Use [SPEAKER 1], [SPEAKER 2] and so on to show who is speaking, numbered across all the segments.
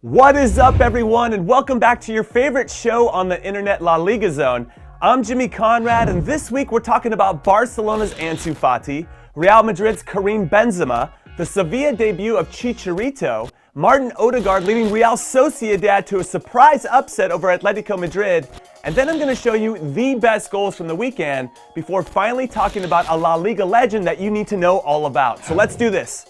[SPEAKER 1] What is up, everyone, and welcome back to your favorite show on the internet, La Liga Zone. I'm Jimmy Conrad, and this week we're talking about Barcelona's Ansu Fati, Real Madrid's Karim Benzema, the Sevilla debut of Chicharito, Martin Ødegaard leading Real Sociedad to a surprise upset over Atletico Madrid, and then I'm going to show you the best goals from the weekend before finally talking about a La Liga legend that you need to know all about. So let's do this.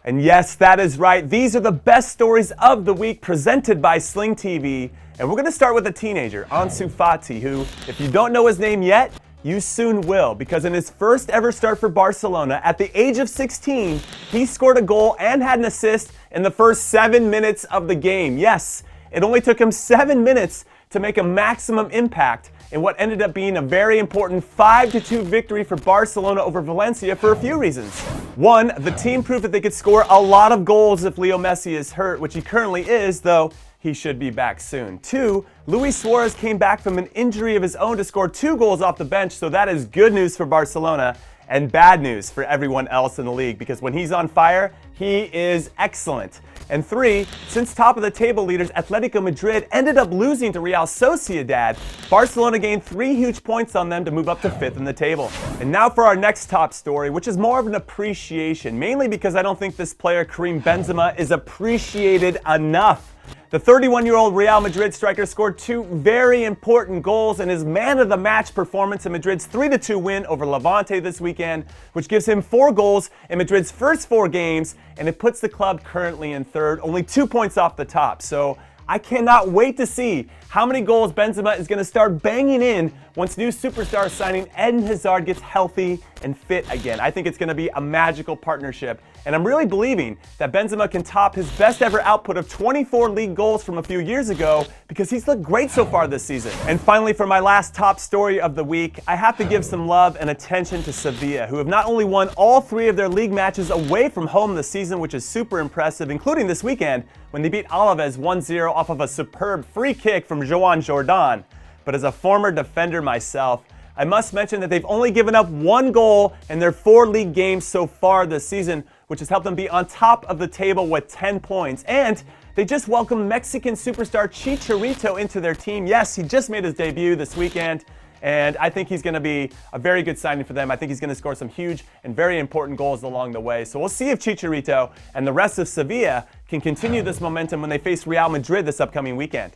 [SPEAKER 1] And yes, that is right. These are the best stories of the week presented by Sling TV. And we're going to start with a teenager, Ansu Fati, who, if you don't know his name yet, you soon will, because in his first ever start for Barcelona, at the age of 16, he scored a goal and had an assist in the first 7 minutes of the game. Yes, it only took him 7 minutes to make a maximum impact in what ended up being a very important 5-2 victory for Barcelona over Valencia for a few reasons. One, the team proved that they could score a lot of goals if Leo Messi is hurt, which he currently is, though he should be back soon. Two, Luis Suarez came back from an injury of his own to score 2 goals off the bench, so that is good news for Barcelona and bad news for everyone else in the league, because when he's on fire, he is excellent. And 3, since top of the table leaders Atletico Madrid ended up losing to Real Sociedad, Barcelona gained 3 huge points on them to move up to 5th in the table. And now for our next top story, which is more of an appreciation, mainly because I don't think this player, Karim Benzema, is appreciated enough. The 31-year-old Real Madrid striker scored 2 very important goals in his man-of-the-match performance in Madrid's 3-2 win over Levante this weekend, which gives him 4 goals in Madrid's first 4 games, and it puts the club currently in 3rd, only 2 points off the top. So I cannot wait to see how many goals Benzema is going to start banging in once new superstar signing Eden Hazard gets healthy and fit again. I think it's going to be a magical partnership, and I'm really believing that Benzema can top his best ever output of 24 league goals from a few years ago, because he's looked great so far this season. And finally, for my last top story of the week, I have to give some love and attention to Sevilla, who have not only won all 3 of their league matches away from home this season, which is super impressive, including this weekend when they beat Alaves 1-0 off of a superb free kick from Joan Jordan. But as a former defender myself, I must mention that they've only given up 1 goal in their 4 league games so far this season, which has helped them be on top of the table with 10 points. And they just welcomed Mexican superstar Chicharito into their team. Yes, he just made his debut this weekend, and I think he's going to be a very good signing for them. I think he's going to score some huge and very important goals along the way. So we'll see if Chicharito and the rest of Sevilla can continue this momentum when they face Real Madrid this upcoming weekend.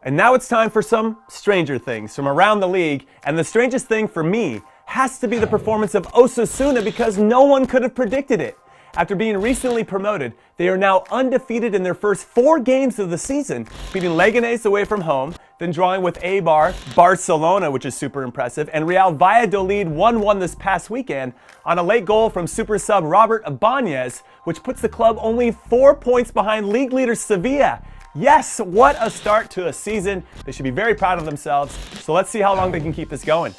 [SPEAKER 1] And now it's time for some stranger things from around the league, and the strangest thing for me has to be the performance of Osasuna, because no one could have predicted it. After being recently promoted, they are now undefeated in their first 4 games of the season, beating Leganés away from home, then drawing with Eibar, Barcelona, which is super impressive, and Real Valladolid 1-1 this past weekend on a late goal from super sub Robert Ibanez, which puts the club only 4 points behind league leader Sevilla. Yes, what a start to a season. They should be very proud of themselves. So let's see how long they can keep this going.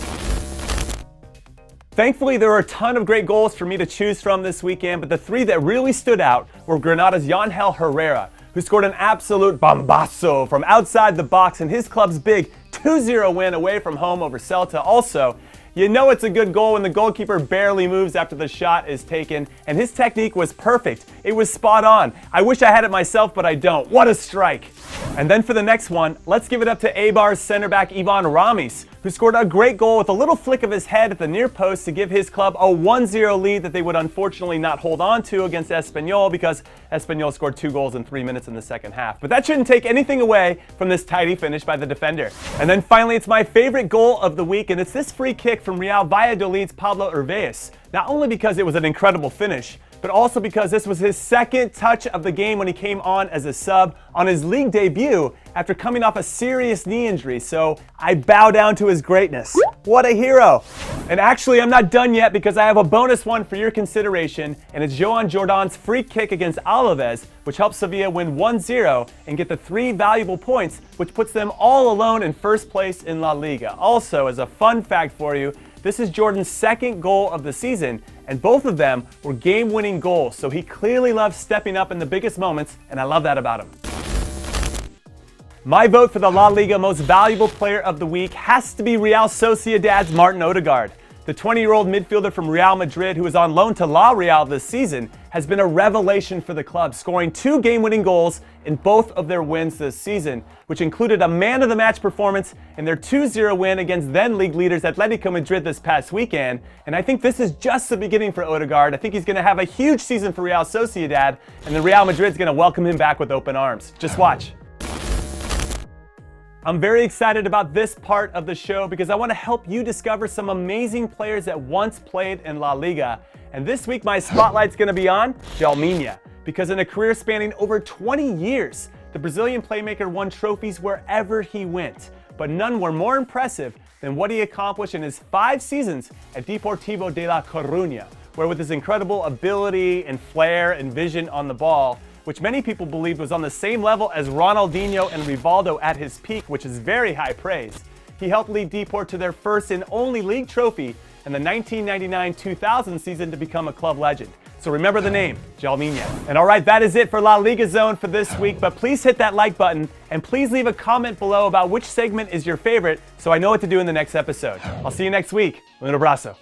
[SPEAKER 1] Thankfully, there are a ton of great goals for me to choose from this weekend, but the 3 that really stood out were Granada's Yangel Herrera, who scored an absolute bombazo from outside the box in his club's big 2-0 win away from home over Celta. Also, you know it's a good goal when the goalkeeper barely moves after the shot is taken, and his technique was perfect. It was spot on. I wish I had it myself, but I don't. What a strike. And then for the next one, let's give it up to Eibar's center back Ivan Ramis, who scored a great goal with a little flick of his head at the near post to give his club a 1-0 lead that they would unfortunately not hold on to against Espanyol, because Espanyol scored 2 goals in 3 minutes in the second half. But that shouldn't take anything away from this tidy finish by the defender. And then finally, it's my favorite goal of the week, and it's this free kick from Real Valladolid's Pablo Hervéas. Not only because it was an incredible finish, but also because this was his second touch of the game when he came on as a sub on his league debut after coming off a serious knee injury. So I bow down to his greatness. What a hero. And actually, I'm not done yet, because I have a bonus one for your consideration, and it's Joan Jordan's free kick against Alaves, which helps Sevilla win 1-0 and get the 3 valuable points, which puts them all alone in first place in La Liga. Also, as a fun fact for you, this is Jordan's 2nd goal of the season, and both of them were game-winning goals, so he clearly loves stepping up in the biggest moments, and I love that about him. My vote for the La Liga most valuable player of the week has to be Real Sociedad's Martin Ødegaard. The 20-year-old midfielder from Real Madrid, who is on loan to La Real this season, has been a revelation for the club, scoring 2 game-winning goals in both of their wins this season, which included a man-of-the-match performance in their 2-0 win against then-league leaders Atletico Madrid this past weekend. And I think this is just the beginning for Ødegaard. I think he's going to have a huge season for Real Sociedad, and the Real Madrid's going to welcome him back with open arms. Just watch. I'm very excited about this part of the show because I want to help you discover some amazing players that once played in La Liga. And this week my spotlight's going to be on Jalminha, because in a career spanning over 20 years, the Brazilian playmaker won trophies wherever he went. But none were more impressive than what he accomplished in his 5 seasons at Deportivo de La Coruña, where with his incredible ability and flair and vision on the ball, which many people believed was on the same level as Ronaldinho and Rivaldo at his peak, which is very high praise. He helped lead Deport to their first and only league trophy in the 1999-2000 season to become a club legend. So remember the name, Jalminha. And all right, that is it for La Liga Zone for this week, but please hit that like button and please leave a comment below about which segment is your favorite so I know what to do in the next episode. I'll see you next week. Un abrazo.